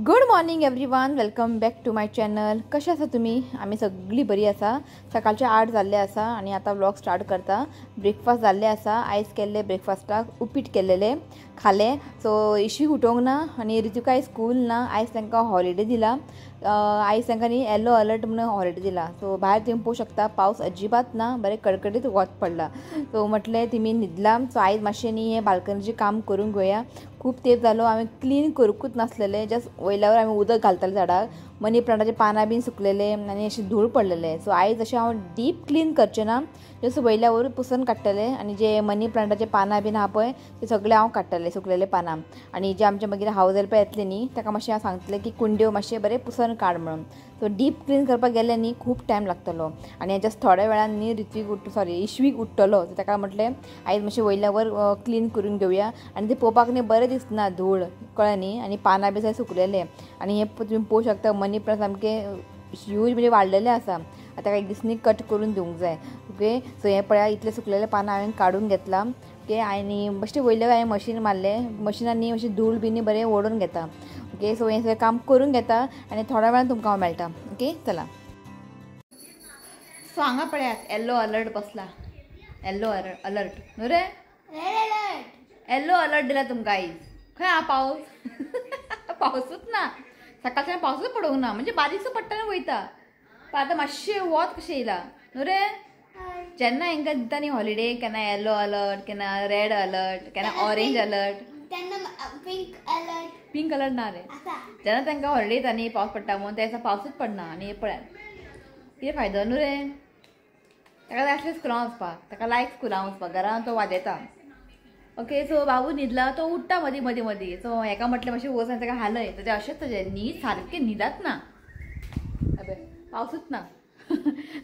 Good morning everyone, welcome back to my channel. कशें आसा तुमी? आमी सगळीं बरी आसा. सकाळचे 8 जाल्ले आसा आणि आता व्लॉग स्टार्ट करता. ब्रेकफास्ट जाल्ले आसा. आयज केल्ले ब्रेकफास्टाक उपीट केल्लेले खाले. सो इशी उठोंक ना आणि ऋतुका आयज स्कूल ना. आयज तांकां हॉलिडे दिला. आयज तांकां न्ही येलो अलर्ट म्हणून हॉलिडे दिला. सो भायर तुम्ही पळोवंक शकता पावस अजिबात ना, बरें कडकडीत वत पडला. सो म्हटलें तुमी न्हिदला. सो आयज मातशें न्ही हें बाल्कनीचें काम करून घेवया. खूब तेंप जालो हांवें क्लीन करूंकूच नासलेलें. जस्ट वयल्यावर हांवें उदक घालतालें झाडाक. मनी प्लांटाचे पानां बीन सुकलेले आनी अशें धूळ पडलेले. सो आयज अशें हांव डीप क्लीन करचें ना, जस्ट वयल्यावर पुसून काडटलें आनी जे मनी प्लांटाचे पानां बीन आहा पळय ते सगळे हांव काडटलें, सुकलेले पानां. आनी जे आमचे मागीर हावज हेल्पर येतले न्ही ताका मातशें हांव सांगतलें की कुंड्यो मातशें बरें पुसून काड म्हणून. सो डीप क्लीन करपाक गेलें न्ही खूब टायम लागतलो आनी जस्ट थोड्या वेळान न्ही इश्वीक उठ्ठलो. सो ताका म्हटलें आयज मातशें वयल्यावर क्लीन करून घेवया. आनी ते पळोवपाक न्ही बरें दिसना धूळ, कळ्ळें न्ही. आनी पानां बी सगळे सुकलेले आनी हे तुमी पळोवंक शकता मनी प्लांट सामके ह्यूज म्हणजे वाडलेले आसा. आतां ताका एक दीस न्ही कट करून दिवंक जाय. ओके, सो हे पळया इतले सुकलेले पानां हांवें काडून घेतला. ओके, आनी बेश्टें वयल्यावर हांवें मशीन मारलें. मशिनान न्ही अशें धूळ बी बरें ओडून घेता. ओके, सो हें सगळें काम करून घेता आनी थोड्या वेळान तुमकां हांव मेळटा. ओके, चला. सो हांगा पळयात येल्लो अलर्ट बसला. येल्लो अलर्ट न्हू रे? येल्लो अलर्ट दिला तुमकां आयज. खंय हा पावस? पावसूच ना. सकाळच्यान पावसूच पडोंक ना, म्हणजे बारीकसो पडटा आनी वयता. पण आतां मातशें वत कशें येयला न्हू रे? जेन्ना हांकां दिता न्ही हॉलिडे, केन्ना येलो अलर्ट, केन्ना रेड अलर्ट, केन्ना ऑरेंज अलर्ट, पिंक अलर्ट ना रे. जेन्ना तांकां हॉलिडे येता न्ही पावस पडटा म्हणून त्या दिसा पावसूच पडना. आनी पळयात कितें फायदो न्हू रे. ताका जाय आसलें स्कुलान वचपाक, ताका लायक स्कुलान वचपाक, घरान तो वाजेता. ओके, सो बाबू न्हिदला, तो उठ्ठा मदीं मदीं मदीं. सो हेका म्हटलें मातशें वच आनी ताका हालय. तेजें अशेंच तेजें न्हीद सारकें न्हिदात ना. अबे पावसूच ना.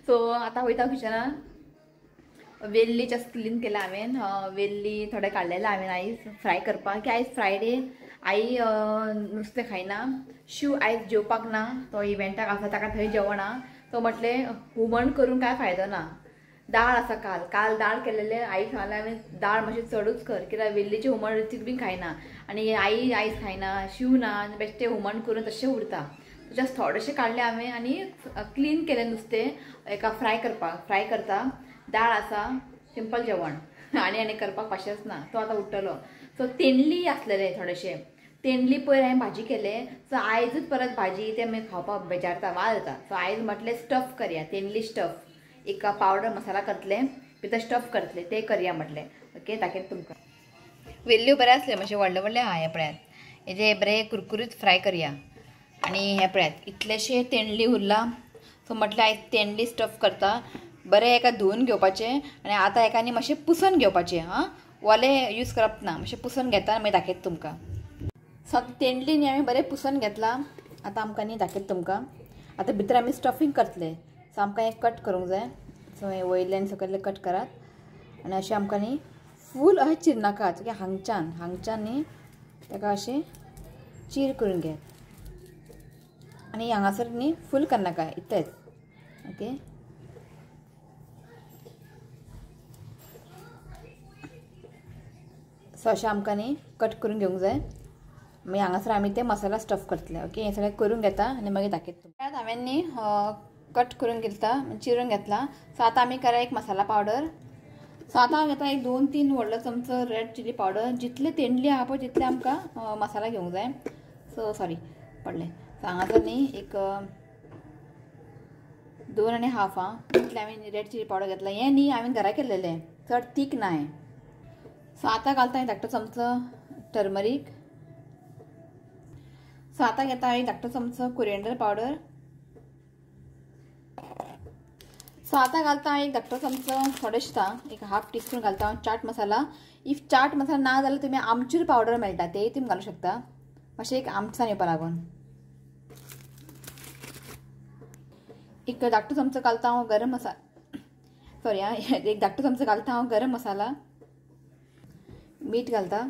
सो आतां वयता किचनान. वेल्ली जस्ट क्लीन केला हांवें. वेल्ली थोडे काडलेले हांवें आयज फ्राय करपाक, की आयज फ्रायडे. आई नुस्तें खायना. शिव आयज जेवपाक ना, तो इव्हेंटाक आसा ताका थंय जेवणा. तो म्हटलें हुमण करून कांय फायदो ना. दाळ आसा काल दाळ केलेले. आई सांगलें हांवें दाळ मातशी चडूच कर, कित्याक वेल्लीचें हुमण ऋतीक बीन खायना आनी आई आयज खायना, शिव ना, बेश्टें हुमण करून तशें उरता. जस्ट थोडेशें काडलें हांवें आनी क्लीन केलें नुस्तें एका फ्राय करता. दाळ आसा, सिंपल जेवण आनी करपाक पाशेंच ना. तो आतां उठ्ठलो. सो तेंडली आसलेले थोडेशे. तेंडली पयर हांवें भाजी केले. सो आयजूच परत भाजी ते मागीर खावपाक बेजारता, वाज येता. सो आयज म्हटलें स्टफ करया, तेंडली स्टफ. एक पावडर मसाला करतले, भितर स्टफ करतले, ते करया म्हटलें. ओके, दाखयता तुमकां. वेल्ल्यो बरें आसले मातशें व्हडले व्हडले आहा. हे पळयात, हेजे बरें कुरकुरीत फ्राय करया. आनी हे पळयात इतलेशे तेंडली उरला. सो म्हटलें आयज तेंडली स्टफ करता. बरें एका धुवन घेवपाचें आनी आतां एका न्ही मातशें पुसून घेवपाचें. ओलें यूज करप ना, मातशें पुसून घेता आनी मागीर दाखयता तुमकां. सो आतां तेंडली न्ही हांवें बरें पुसून घेतला. आतां आमकां न्ही दाखयता तुमकां. आतां भितर आमी स्टफींग करतले. सो आमकां हें कट करूंक जाय. सो हें वयल्यान सकयले कट करात आनी अशें आमकां न्ही फूल अशें चिरनाकात. ओके, हांगच्यान न्ही ताका अशें चीर करून घेयात आनी हांगासर न्ही फूल करनाका, इतलेंच. ओके, सो अशें आमकां न्ही कट करून घेवंक जाय. मागीर हांगासर आमी ते मसाला स्टफ करतले. ओके, हें सगळें करून घेता आनी मागीर दाखयता तुमकां. हांवें न्ही कट करून घेतला, चिरून घेतला. सो आतां आमी करा एक मसाला पावडर. सो आतां हांव घेता एक 2-3 व्हडलो चमचो रेड चिली पावडर. जितले तेंडली आहा पळय तितले आमकां मसाला घेवंक जाय. सो सॉरी पडलें. सो हांगासर न्ही एक 2.5 तितले हांवें रेड चिली पावडर घेतला. हें न्ही हांवें घरा केल्लेलें, चड तीख ना हें. सो आतां घालता हांवें धाकटो चमचो टर्मरीक. सो आतां घेता हांवें धाकटो चमचो कोरिएंडर पावडर. सो आतां घालता हांवें एक धाकटो चमचो, थोडेशें एक 1/2 टीस्पून घालता हांव चाट मसाला. इफ चाट मसाला ना जाल्यार तुमी आमचूर पावडर मेळटा तेय तुमी घालूं शकता, मातशें एक आमटसाण येवपा लागून. एक धाकटो चमचो घालता हांव गरम मसाला. सॉरी एक धाकटो चमचो घालता हांव गरम मसाला. मीठ घालता.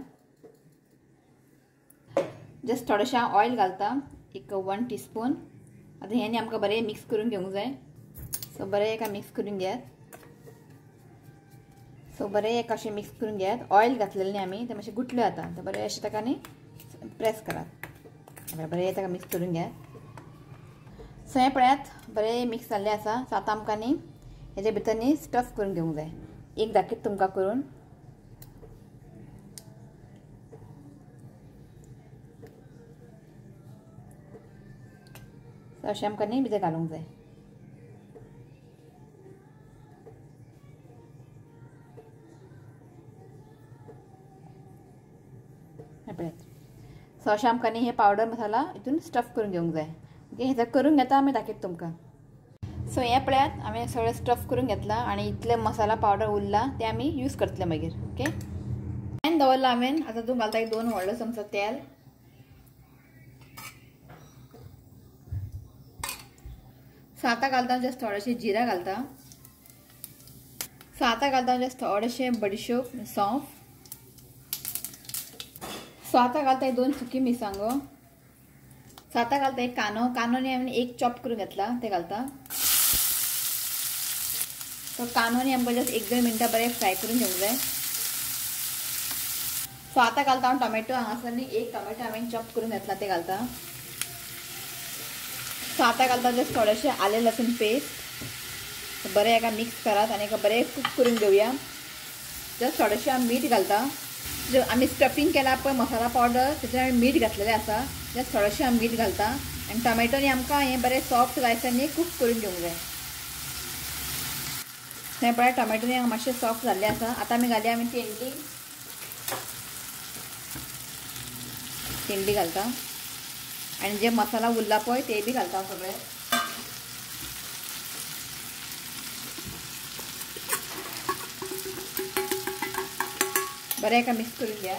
जस्ट थोडेशें ऑयल घालता, एक 1 टीस्पून. आतां हें न्ही आमकां बरें मिक्स करून घेवंक जाय. सो बरें एका मिक्स करून घेयात. सो बरें एक अशें मिक्स करून घेयात. ऑयल घातलेलें न्ही आमी, ते मातशें गुठल्यो जाता. बरें अशें ताका न्ही प्रेस करात. बरें ताका मिक्स करून घ्या. सो हें पळयात बरें मिक्स जाल्लें आसा. सो आतां आमकां न्ही हेजे भितर न्ही स्टफ करून घेवंक जाय. एक दाखयत तुमकां करून. सो अशें आमकां न्ही भितर घालूंक जाय. सो अशें आमकां न्ही हे पावडर मसाला हितून स्टफ करून घेवंक जाय. ओके, हे करून घेता आमी दाखयता तुमकां. सो हें पळयात हांवें सगळें स्टफ करून घेतला आनी इतले मसाला पावडर उरला ते आमी यूज करतले मागीर. ओके, पॅन दवरला हांवें. आतां तूं घालता एक 2 व्हडलो चमचो तेल. सो आतां घालता जस्ट थोडेशें जिरा घालता. सो आतां घालता जस्ट थोडेशें बडिशोप सौंफ. सो आतां घालता 2 सुकी मिरसांगो. सो आतां घालता एक कानो. कानोनी हांवें एक चॉप करून घेतला ते घालता. सो कानोनी आमकां जस्ट 1-2 मिनटां बरें फ्राय करून घेवंक जाय. सो आतां घालता हांव टोमॅटो. हांगासर न्ही एक टोमॅटो हांवें चॉप करून घेतला ते घालता. सो आतां घालता जस्ट थोडेशें आलें लसूण पेस्ट. बरें हेका मिक्स करात आनी हेका बरें कूक करून घेवया. जस्ट थोडेशें हांव मीठ घालता. जो आमी स्टफिंग केला पळय मसाला पावडर तेतून हांवें मीठ घातलेलें आसा. जस्ट थोडेशें हांव मीठ घालता आनी टोमॅटोनी आमकां हें बरें सॉफ्ट जायसर कूक करून घेवंक जाय. हें पळय टोमॅटोनी हांगा मातशें सॉफ्ट जाल्लें आसा. आतां आमी घालया आमी तेंडली घालता आनी जे मसाला उरला पळय ते बी घालता सगळे. बरें हेका मिक्स करून घ्या.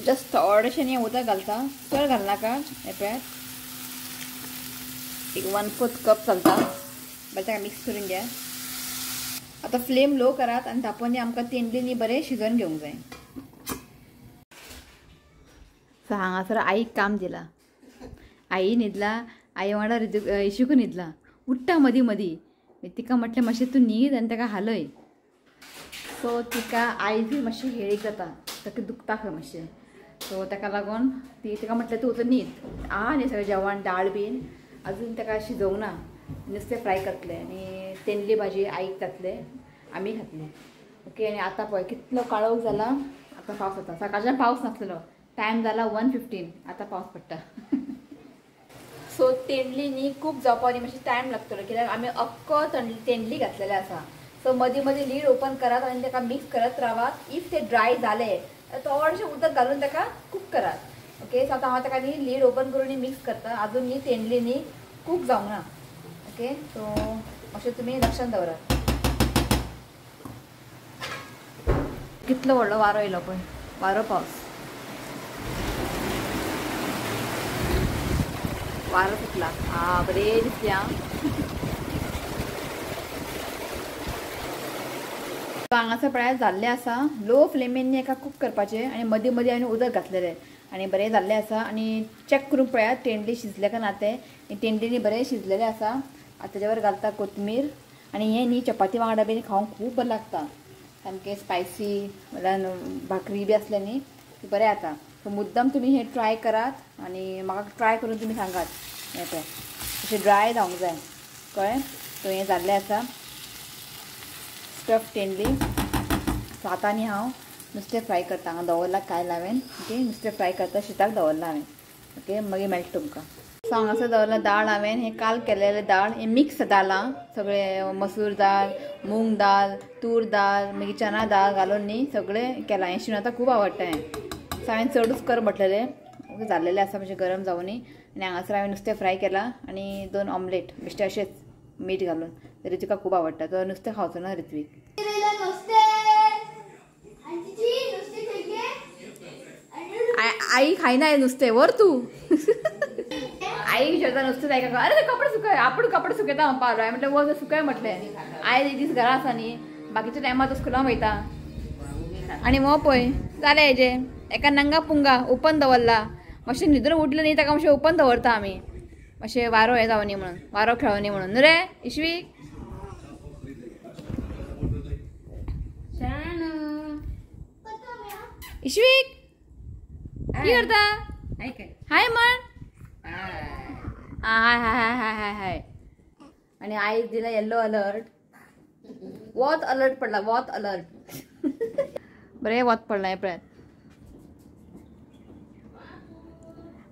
जस्ट थोडेशें न्ही उदक घालता. चड घालनाका. हे पळयात एक 1/4 कप चलता. बरें ताका मिक्स करून घ्या. आतां फ्लेम लो करात आनी तापोवन आमकां तेंडली न्ही बरें शिजोवन घेवंक जाय. सो हांगासर आईक काम दिला. आई न्हिदला. आई वांगडा इशूक न्हिदला. उठ्ठा मदीं मदीं. तिका म्हटलें मातशें तूं न्हीद आनी ताका हालय. सो तिका आई बी मातशी हेळीक जाता. ताका दुखता खंय मातशें. सो ताका लागून तिका म्हटलें तूं वचून न्हीद. न्ही सगळें जेवण दाळ बीन अजून ताका शिजोवंक ना. नुस्तें फ्राय करतलें आनी तेंडली भाजी आईक घातले आमी खातले. ओके, आनी आतां पळय कितलो काळोख जाला. आतां पावस जाता. सकाळच्यान पावस नासलेलो. टायम जाला 1:15. आतां पावस पडटा. सो तेंडली न्ही कूक जावपा न्ही मातशें टायम लागतलो कित्याक आमी अख्खो तेंडली घातलेले आसा. सो मदीं मदीं लीड ओपन करात आनी ताका मिक्स करत रावात. इफ ते ड्राय जाले थोडेशें उदक घालून ताका कूक करात. ओके, सो आतां हांव ताका न्ही लीड ओपन करून मिक्स करता. अजून न्ही तेंडली न्ही कूक जावंक ना. ओके, सो अशें तुमी लक्षांत दवरात. कितलो व्हडलो वारो येयलो पळय. वारो पावस. वारो सुटला. बरें दिसलें हां. हांगासर पळयात जाल्लें आसा. लो फ्लेमीन न्ही एका कूक करपाचें आनी मदीं मदीं हांवें उदक घातलेलें आनी बरें जाल्लें आसा. आनी चॅक करून पळयात तेंडली शिजले काय ना तें. तेंडली न्ही बरें शिजलेलें आसा. आतां तेजे वर घालता कोथमीर आनी हें न्ही चपाती वांगडा बी खावंक खूब बरें लागता. सामकें स्पायसी म्हळ्यार भाकरी बी आसलें न्ही ती बरें जाता. सो मुद्दाम तुमी हें ट्राय करात आनी म्हाका ट्राय करून तुमी सांगात. हें पळय अशें ड्राय जावंक जाय कळ्ळें. सो हें जाल्लें आसा स्टफ तेंडली. सो आतां न्ही हांव नुस्तें फ्राय करता. हांगा दवरला कायल हांवें. ओके, नुस्तें फ्राय करता शिताक दवरला हांवें. ओके, मागीर मेळटा तुमकां. सो हांगासर दवरला दाळ हांवें. हें काल केलेलें दाळ. हें मिक्स दाळ सगळें मसूर दाळ, मूंग दाळ, तूर दाळ मागीर चना दाळ घालून न्ही सगळें केलां. हें शिवन आतां खूब आवडटा हें. सो हांवें चडूच कर म्हटलेलें. जाल्लेलें आसा मातशें गरम जावनी. आनी हांगासर हांवें नुस्तें फ्राय केलां आनी 2 ऑमलेट बेश्टे अशेंच मीठ घालून. रित्विका खूब आवडटा. तो नुस्तें खावचो ना रित्वीक. आई खायना नुस्तें. वर तूं. आई विचारता नुस्तें जाय का. अरे कपडे सुकय. आपूण कपडे सुकयता हांव पावलो. हांवें म्हटलें वर सुकय म्हटलें. आयज एक दीस घरा आसा न्ही बाकीच्या टायमार तो स्कुलाक वयता. आनी हो पळय जालें हेजें एका नंगा पुंगा ओपन दवरला. मातशें न्हिदून उठलें न्ही ताका मातशें ओपन दवरता आमी. मातशें वारो हें जावनी म्हणून. वारो खेळोनी म्हणून. न्हू रे इश्वी. इश्विक कितें करता हाय म्हण हाय हाय हाय हाय हाय हाय आणि आईक दिला येल्लो अलर्ट वॉच अलर्ट पडला वॉच अलर्ट बरें वॉच पडला हे पळय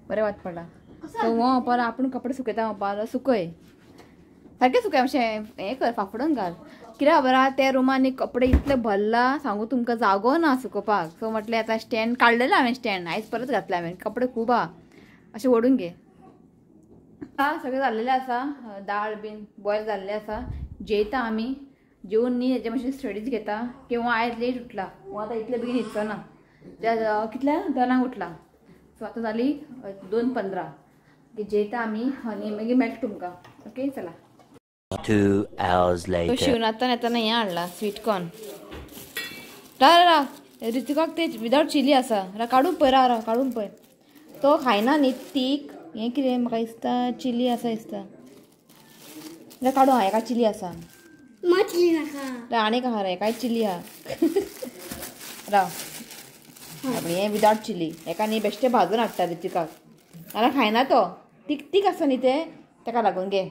बरें वॉच पडला सो वो पर आपूण कपडे सुकयता पर सुकय सारकें सुकय अशें हें कर फाफडून घाल कित्याक खबर आहा त्या रुमान कपडे इतले भरला सांगू तुमकां जागो ना सुकोवपाक सो म्हटलें आतां स्टँड काडलेलो हांवें स्टँड आयज परत घातलें हांवें कपडे खूब आहा अशें ओडून घे सगळें जाल्लेलें आसा दाळ बीन बॉयल जाल्लें आसा जेयता आमी जेवून न्ही हेजे मातशें स्टडीज घेता किंवा आयज लेट उठला वो आतां इतले बेगीन न्हिदचो ना त्या कितल्या 2 उठला सो आतां जाली 2:15 जेयता आमी आनी मागीर मेळटा तुमकां ओके चला 2 hours later. शिवनाथान येताना हें हाडला स्वीट कॉर्न रा ऋतिकाक ते विदाउट चिली आसा रा काडून पळय रा काडून पळय तो खायना न्ही तीक हें कितें म्हाका दिसता चिली आसा दिसता रा काडूं हा हेका चिली आसा रा आनी आहा रे काय चिली आहा राव हें विदाउट चिली हेका न्ही बेश्टें भाजून हाडटा ऋतिकाक नाल्यार खायना तो तीक तीक आसा न्ही तें तेका लागून घे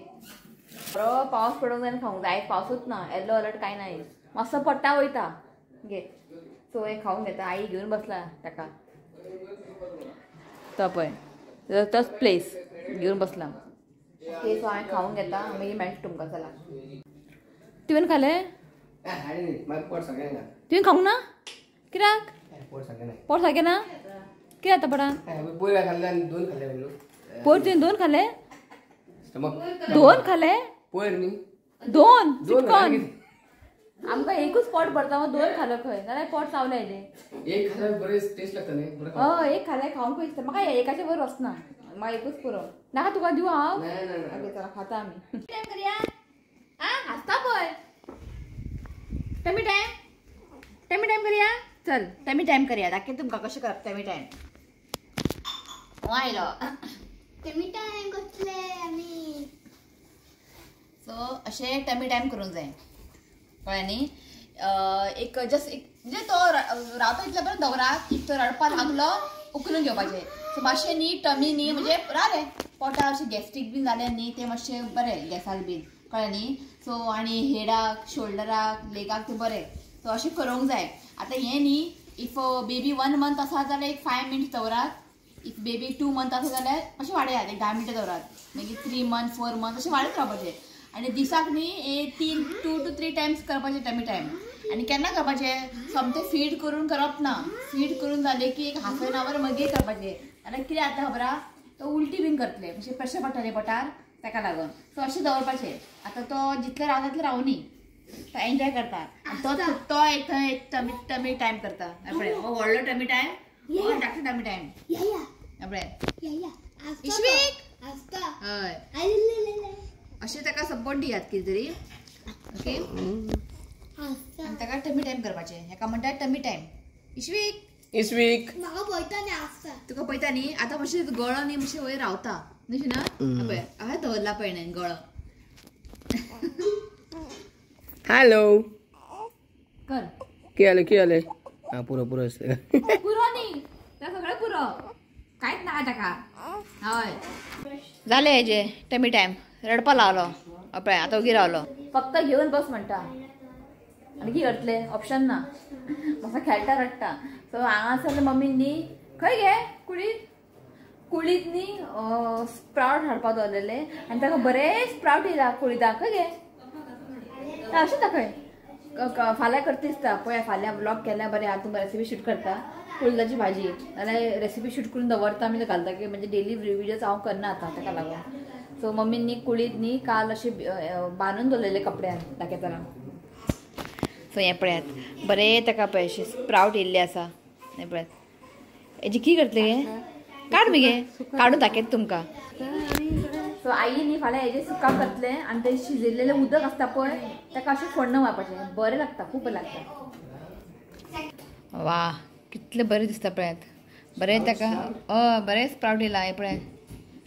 बरो पावस पडूंक जाय खावंक जाय पावसूच ना येल्लो अलर्ट कांय ना मातसो पडटा वयता घे सो हें खावंक घेता आई घेवन बसला ताका तो पळय तोच प्लेस घेवन बसला ओके सो हांवें खावंक घेता मागीर मेळटा तुमकां चला तुवें खालें तुवें खावंक ना कित्याक पोट सारकें ना कितें जाता पडान पोर तुवें 2 खाले 2 खाले 2 चिकन आमकां एकूच पोट भरता हांव 2 खालो खंय नाल्यार पोट चावलें हेजें एक खाल्यार बरें टेस्ट लागता न्ही हय एक खाल्यार खावंक दिसता म्हाका एकाचे बरें वचना म्हाका एकूच पुरो नाका तुका दिवं हांव ओके चला खाता आमी टायम करया आं हांसता पळय टायमी टायम करया चल टायम करया दाखय तुमकां कशें करप टायमी टायम हो आयलो टायम करतले आमी सो अशें टायम करूंक जाय कळ्ळें न्ही एक जस्ट एक म्हणजे तो रावता इतले बरें दवरात एक तो रडपा लागलो उखलून घेवपाचें सो मातशें न्ही टमी न्ही म्हणजे रे पोटार अशें गॅस्ट्रीक बीन जालें न्ही तें मातशें बरें गॅसाक बीन कळ्ळें न्ही सो आनी हेडाक शोल्डराक लेगाक तें बरें सो अशें करूंक जाय आतां हें न्ही इफ बेबी 1 month आसा जाल्यार एक 5 minutes दवरात इफ बेबी 2 months आसा जाल्यार अशें वाडयात एक 10 minutes दवरात मागीर 3 months 4 months अशें वाडत रावपाचें आनी दिसाक न्ही 2 to 3 times करपाचें टायम आनी केन्ना करपाचें सोमतें फीड करून करप ना फीड करून जालें की एक हाफ एन आवर मागीर करपाचें आनी कितें जाता खबर आहा तो उलटी बीन करतले म्हणजे प्रेशर पडटलें पोटार ताका लागून सो अशें दवरपाचें आतां तो जितलें रावता तितलें रावनी तो एन्जॉय करता आनी तो एक थंय एक टमी टायम करता आपणे हो व्हडलो टमी टायम हो धाकटो टमी टायम आपणे इश्वीक हय अशें ताका सपोर्ट दियात कितें तरी ओके आनी ताका टमी टायम करपाचें हेका म्हणटात टमी टायम इश्वीक म्हाका पळयता न्ही आसता तुका पळयता न्ही आतां मातशें गळो न्ही मातशें वयर रावता न्ही ना पळय हांवें दवरला पळय न्ही गळो हेलो कर कितें जालें हां पुरो आसता पुरो न्ही तें सगळें पुरो कांयच ना ताका हय जालें हेजें टमी टायम रडपा लागलो पळय आतां उगी रावलो फक्त घेवन बस म्हणटा आनी कितें करतले ऑप्शन ना मातसो खेळटा रडटा सो हांगासर मम्मीन न्ही खंय गे कुळीत न्ही स्प्राउट हाडपाक दवरलेले आनी ताका बरें स्प्राउट येयला कुळीदाक खंय गे अशें दाखय फाल्यां करता दिसता पळय फाल्यां ब्लॉग केल्या बरें हांव तुमकां रेसिपी शूट करता कुळदाची भाजी नाल्यार रेसिपी शूट करून दवरता आमी घालता की म्हणजे डेली विडियोज हांव करना आतां ताका लागून सो मम्मीन न्ही कुळीत न्ही काल अशें बांदून दवरलेले कपड्यान दाखयतना सो हें पळयात बरें ताका पळय अशें स्प्राउट येयल्ले आसा हें पळयात हेजी कितें करतले गे काड मगे काडून दाखयता तुमकां सो आई न्ही फाल्यां हेजें सुकां करतले आनी तें शिजयल्लेलें उदक आसता पळय ताका अशें फोण्ण मारपाचें बरें लागता खूब बरें लागता वा कितलें बरें दिसता पळयात बरें ताका हय बरें स्प्राउट येयला हें पळय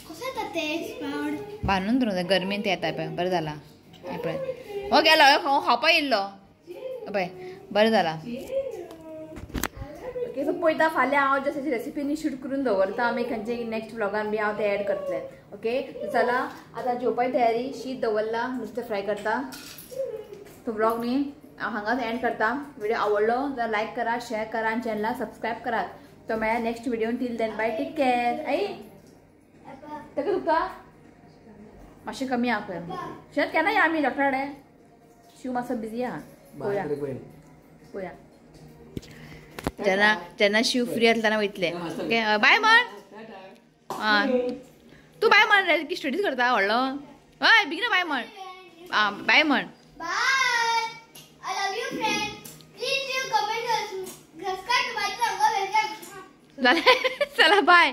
कशें येता ते स्प्राउट बांदून दवरूं जाय गरमेन तें येता पळय बरें जालां हें पळय हो गेलो खावपाक येयल्लो पळय बरें जालां ओके सो पळयता फाल्यां हांव जशी रेसिपीनी शूट करून दवरता आमी खंयचे नेक्स्ट व्लॉगान बी हांव ते एड करतलें ओके चला आतां जेवपाची तयारी शीत दवरला नुस्तें फ्राय करता तो ब्लॉग न्ही हांव हांगाच एंड करता व्हिडिओ आवडलो जाल्यार लायक करा शेअर करा आनी चॅनला सबस्क्रायब करात तो मेळ्या नेक्स्ट व्हिडिओन टील देन बाय टेक केअर आई ताका तुका मातशें कमी आहा पळय शेत केन्ना या आमी डॉक्टरा कडेन शिव मातसो बिजी आहा पळोवया पळोवया जेन्ना शिव फ्री आसता तेन्ना वयतले ओके बाय म्हण आं तूं बाय म्हण रे की स्टडीज करता व्हडलो हय बेगीन बाय म्हण आं बाय म्हण Bye. I love you, friend. Please leave comment. Subscribe to my channel. चला बाय